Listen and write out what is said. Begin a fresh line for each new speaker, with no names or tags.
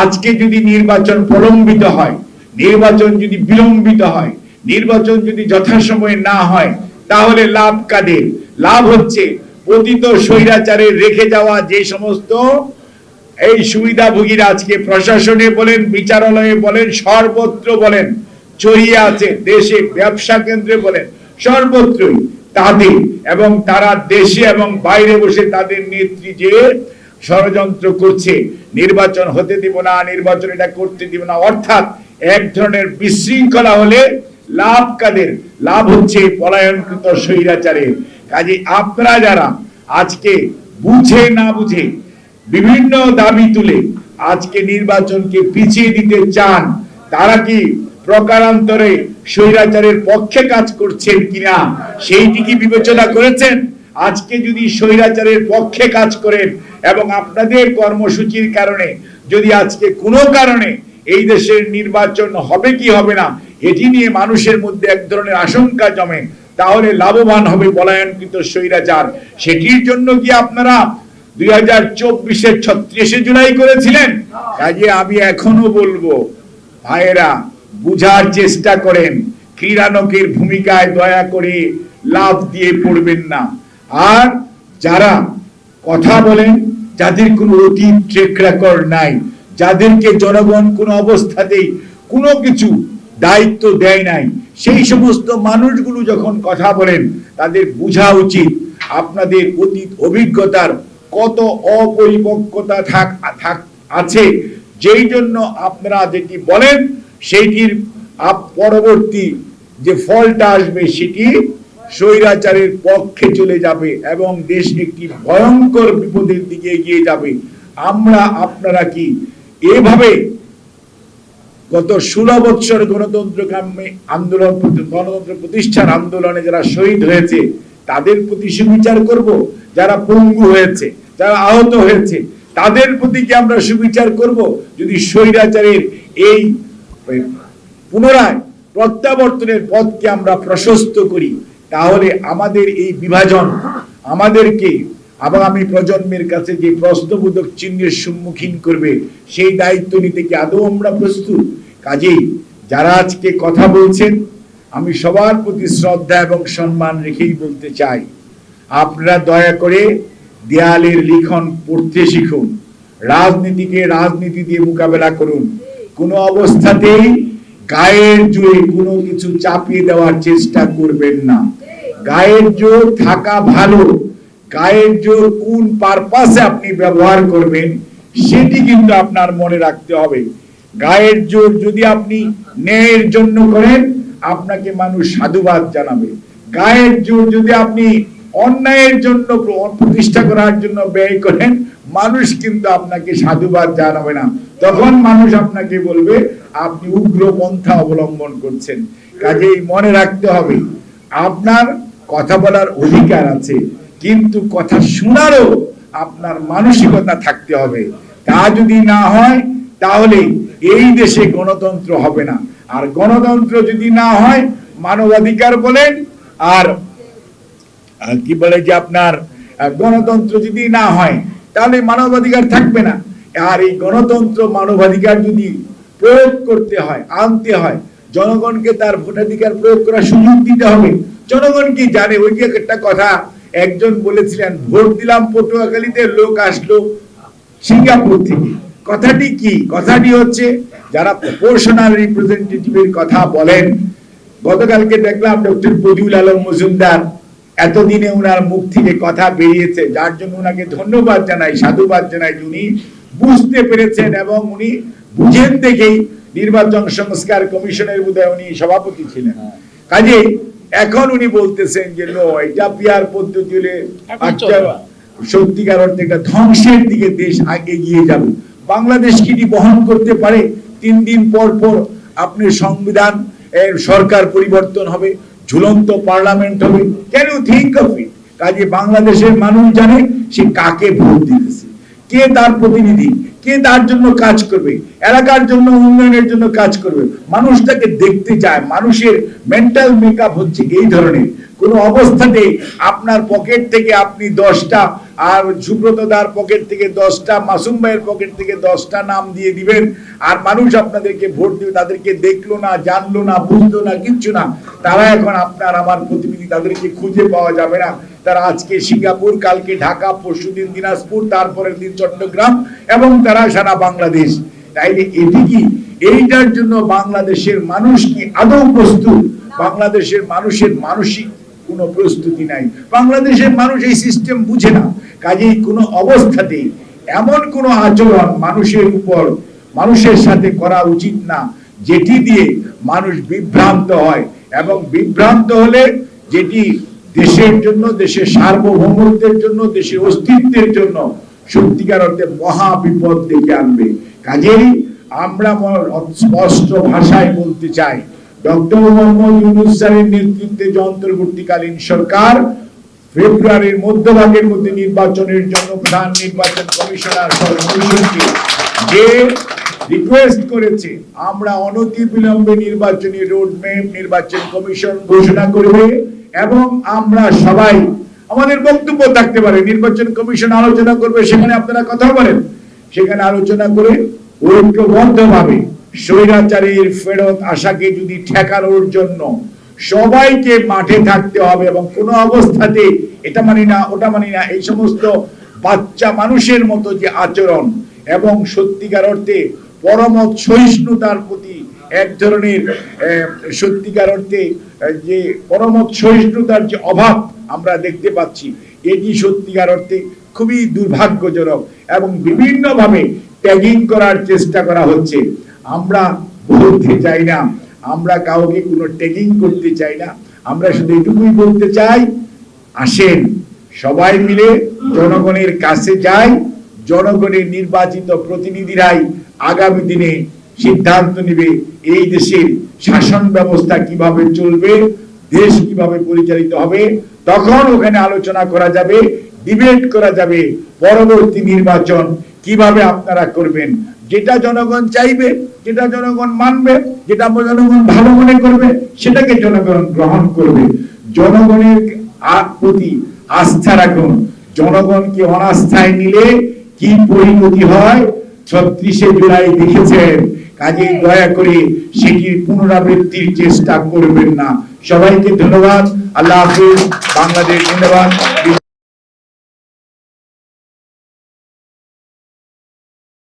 আজকে যদি নির্বাচন প্রলম্বিত হয়, নির্বাচন যদি বিলম্বিত হয়, নির্বাচন যদি যথাসময়ে না হয়, তাহলে লাভ কাদের? লাভ হচ্ছে পতিত স্বৈরাচারের রেখে যাওয়া যে সমস্ত এই সুবিধাভোগীরা আজকে প্রশাসনে বলেন, বিচারালয়ে বলেন, সর্বত্র বলেন ছড়িয়ে আছে, দেশে ব্যবসা কেন্দ্রে বলেন, সর্বত্রই তাদের, এবং তারা দেশে এবং বাইরে বসে তাদের নেত্রী যে ষড়যন্ত্র করছে, নির্বাচন হতে দিব না, নির্বাচন এটা করতে দিব না, অর্থাৎ এক ধরনের বিশৃঙ্খলা হলে লাভ কাদের? লাভ হচ্ছে পলায়নকৃত স্বৈরাচারের। কাজে আপনারা যারা আজকে বুঝে না বুঝে বিভিন্ন দাবি তুলে আজকে নির্বাচনকে পিছিয়ে দিতে চান, তারা কি প্রকারান্তরে স্বৈরাচারের পক্ষে কাজ করছেন কিনা সেইটি কি বিবেচনা করেছেন? আজকে যদি স্বৈরাচারের পক্ষে কাজ করেন এবং আপনাদের কর্মসূচির কারণে যদি আজকে কোনো কারণে এই দেশের নির্বাচন হবে কি হবে না এটি নিয়ে মানুষের মধ্যে এক ধরনের আশঙ্কা জমে, তাহলে লাভবান হবে পলায়নকৃত স্বৈরাচার। সেটির জন্য কি আপনারা 2024-এর 36শে জুলাই করেছিলেন? কাজে আমি এখনো বলবো, ভাইয়েরা বুঝার চেষ্টা করেন, ক্রীড়ানকের ভূমিকায় দয়া করে লাভ দিয়ে পড়বেন না। আর যারা কথা বলেন, যাদের কোনো অতীত ট্রেক রেকর্ড নাই, যাদেরকে জনগণ কোনো অবস্থাতেই কোনো কিছু দায়িত্ব দেয় নাই, সেই সমস্ত মানুষগুলো যখন কথা বলেন তাদের বোঝা উচিত আপনাদের অতীত অভিজ্ঞতার কত অপরিপক্কতা আছে, যেই জন্য আপনারা যেটি বলেন সেইটির পরবর্তী যে ফলটা আসবে সেটি স্বৈরাচারের পক্ষে চলে যাবে এবং দেশ একটি ভয়ঙ্কর বিপদের দিকে এগিয়ে যাবে। আপনারা কি এভাবে গত 16 বছর গণতন্ত্রকামী আন্দোলন, গণতন্ত্র প্রতিষ্ঠার আন্দোলনে যারা শহীদ হয়েছে তাদের প্রতি সুবিচার করব? যারা পঙ্গু হয়েছে, যারা আহত হয়েছে তাদের প্রতি কি আমরা সুবিচার করব? যদি স্বৈরাচারের এই পুনরায় প্রত্যাবর্তনের পথকে আমরা প্রশস্ত করি, তাহলে আমাদের এই বিভাজন আমাদেরকে আগামী প্রজন্মের কাছে যে প্রশ্নবোধক চিহ্নের সম্মুখীন করবে, সেই দায়িত্ব নিতে কি আদৌ আমরা প্রস্তুত? কাজেই যারা আজকে কথা বলছেন, আমি সবার প্রতি শ্রদ্ধা এবং সম্মান রেখেই বলতে চাই, আপনারা দয়া করে দেয়ালের লিখন পড়তে শিখুন, রাজনীতিকে রাজনীতি দিয়ে মোকাবেলা করুন। কোনো অবস্থাতেই গায়ের জোরে কোনো কিছু চাপিয়ে দেওয়ার চেষ্টা করবেন না। গায়ের জোর থাকা ভালো, গায়ের জোর কোন পারপাসে আপনি ব্যবহার করবেন সেটি কিন্তু আপনার মনে রাখতে হবে। গায়ের জোর যদি আপনি ন্যায়ের জন্য করেন, আপনাকে মানুষ সাধুবাদ জানাবে। গায়ের জোর যদি আপনি অন্যায়ের জন্য প্রতিষ্ঠা করার জন্য ব্যয় করেন, মানুষ কিন্তু আপনাকে সাধুবাদ জানাবে না, তখন মানুষ আপনাকে বলবে আপনি উগ্র পন্থা অবলম্বন করছেন। কাজেই মনে রাখতে হবে, আপনার কথা বলার অধিকার আছে, কিন্তু কথা শোনারও আপনার মানসিকতা থাকতে হবে। তা যদি না হয় তাহলে এই দেশে গণতন্ত্র হবে না। আর গণতন্ত্র যদি না হয়, মানবাধিকার বলেন আর কি বলে যে আপনার গণতন্ত্র যদি না হয় তাহলে মানবাধিকার থাকবে না। আর এই গণতন্ত্র মানবাধিকার যদি প্রয়োগ করতে হয়, আনতে হয়, জনগণকে তার ভোটাধিকার প্রয়োগ করার সুযোগ দিতে হবে। জনগণ কি জানে? ওই যে একটা কথা একজন বলেছিলেন, ভোট দিলাম পটুয়াখালীতে, লোক আসলো সিঙ্গাপুর থেকে। কথাটি কি? কথাটি হচ্ছে যারা প্রপোর্শনাল রিপ্রেজেন্টেটিভের কথা বলেন, গতকালকে দেখলাম ডক্টর বদিউল আলম মজুমদার, এতদিনে ওনার মুখ থেকে কথা বেরিয়েছে, যার জন্য ওনাকে ধন্যবাদ জানাই, সাধুবাদ জানাই। উনি বুঝতে পেরেছেন এবং উনি বুঝেন দেখেই নির্বাচন সংস্কার কমিশনের বোধহয় উনি সভাপতি ছিলেন। কাজে এখন উনি বলতেছেন যে নো, এটা পিয়ার পদ্ধতি হলে সত্যিকার অর্থে একটা ধ্বংসের দিকে দেশ এগিয়ে যাবে। বাংলাদেশ কি বহন করতে পারে? 3 দিন পর পর আপনি সংবিধান সরকার পরিবর্তন হবে, ঝুলন্ত পার্লামেন্ট হবে। Can you think of it? কাজে বাংলাদেশের মানুষ জানে সে কাকে ভোট দিতেছে, কে তার প্রতিনিধি, কে তার জন্য কাজ করবে, এলাকার জন্য, উন্নয়নের জন্য কাজ করবে। মানুষ তাকে দেখতে চায়। মানুষের মেন্টাল মেকআপ হচ্ছে এই ধরনের। কোন অবস্থাতে আপনার পকেট থেকে আপনি 10টা আর সুব্রত দার পকেট থেকে 10টা, মাসুম ভাইয়ের পকেট থেকে 10টা নাম দিয়ে দিবেন, আর মানুষ আপনাদেরকে ভোট দিবে। তাদেরকে দেখলো না, জানলো না, বুঝলো না, কিচ্ছু না। তারা এখন আপনার আমার প্রতিনিধি, তাদেরকে খুঁজে পাওয়া যাবে না। তারা আজকে সিঙ্গাপুর, কালকে ঢাকা, পরশুদিন দিনাজপুর, তারপরের দিন চট্টগ্রাম, এবং তারা সারা বাংলাদেশ। তাইলে এটি কি, এইটার জন্য বাংলাদেশের মানুষ কি আদৌ প্রস্তুত? বাংলাদেশের মানুষের মানসিক কোনো প্রস্তুতি নাই। বাংলাদেশের মানুষ এই সিস্টেম বুঝে না। কাজেই কোনো অবস্থাতেই এমন কোনো আচরণ মানুষের উপর, মানুষের সাথে করা উচিত না যেটি দিয়ে মানুষ বিভ্রান্ত হয়, এবং বিভ্রান্ত হলে যেটি দেশের জন্য, দেশের সার্বভৌমত্বের জন্য, দেশের অস্তিত্বের জন্য সত্যিকার অর্থে মহা বিপদ ডেকে আনবে। কাজেই আমরা স্পষ্ট ভাষায় বলতে চাই, ডক্টর মোহাম্মদ ইউনূস স্যারের নেতৃত্বে যে অন্তর্বর্তীকালীন সরকার ফেব্রুয়ারির মধ্যভাগের মধ্যে নির্বাচনের জন্য প্রধান নির্বাচন কমিশনার কমিশনকে যে রিকোয়েস্ট করেছে, আমরা অনতিবিলম্বে নির্বাচনী রোডম্যাপ নির্বাচন কমিশন ঘোষণা করবে, এবং আমরা সবাই আমাদের বক্তব্য থাকতে পারে, নির্বাচন কমিশন আলোচনা করবে, সেখানে আপনারা কথা বলেন, সেখানে আলোচনা করে ঐক্যবদ্ধভাবে স্বৈরাচারীর ফেরত আশাকে যদি ঠেকানোর জন্য সবাইকে মাঠে থাকতে হবে, এবং কোনো অবস্থাতে এটা মানি না, ওটা মানি না, এই সমস্ত বাচ্চা মানুষের মতো যে আচরণ, এবং সত্যিকার অর্থে পরমত সহিষ্ণুতার প্রতি এক ধরনের সত্যিকার অর্থে যে পরমত সহিষ্ণুতার যে অভাব আমরা দেখতে পাচ্ছি, এটি সত্যিকার অর্থে খুবই দুর্ভাগ্যজনক, এবং বিভিন্নভাবে ট্যাগিং করার চেষ্টা করা হচ্ছে। আমরা বলতে চাই না, আমরা কাউকে কোনো ট্যাগিং করতে চাই না, আমরা শুধু এটুকুই বলতে চাই, আসেন সবাই মিলে জনগণের কাছে যাই, জনগণের নির্বাচিত প্রতিনিধিরাই আগামী দিনে সিদ্ধান্ত নেবে এই দেশের শাসন ব্যবস্থা কিভাবে চলবে, দেশ কিভাবে পরিচালিত হবে। তখন ওখানে আলোচনা করা যাবে, ডিবেট করা যাবে, পরবর্তী নির্বাচন কিভাবে আপনারা করবেন। যেটা জনগণ চাইবে, যেটা জনগণ মানবে, যেটা জনগণ ভালো মনে করবে, সেটাকে জনগণ গ্রহণ করবে। জনগণের প্রতি আস্থা রাখুন। জনগণকে অনাস্থায় নিলে কি পরিণতি হয় 36শে জুলাই দেখেছেন। কাজেই দয়া করে সেটির পুনরাবৃত্তির চেষ্টা করবেন না। সবাইকে ধন্যবাদ। আল্লাহ হাফেজ। বাংলাদেশ জিন্দাবাদ।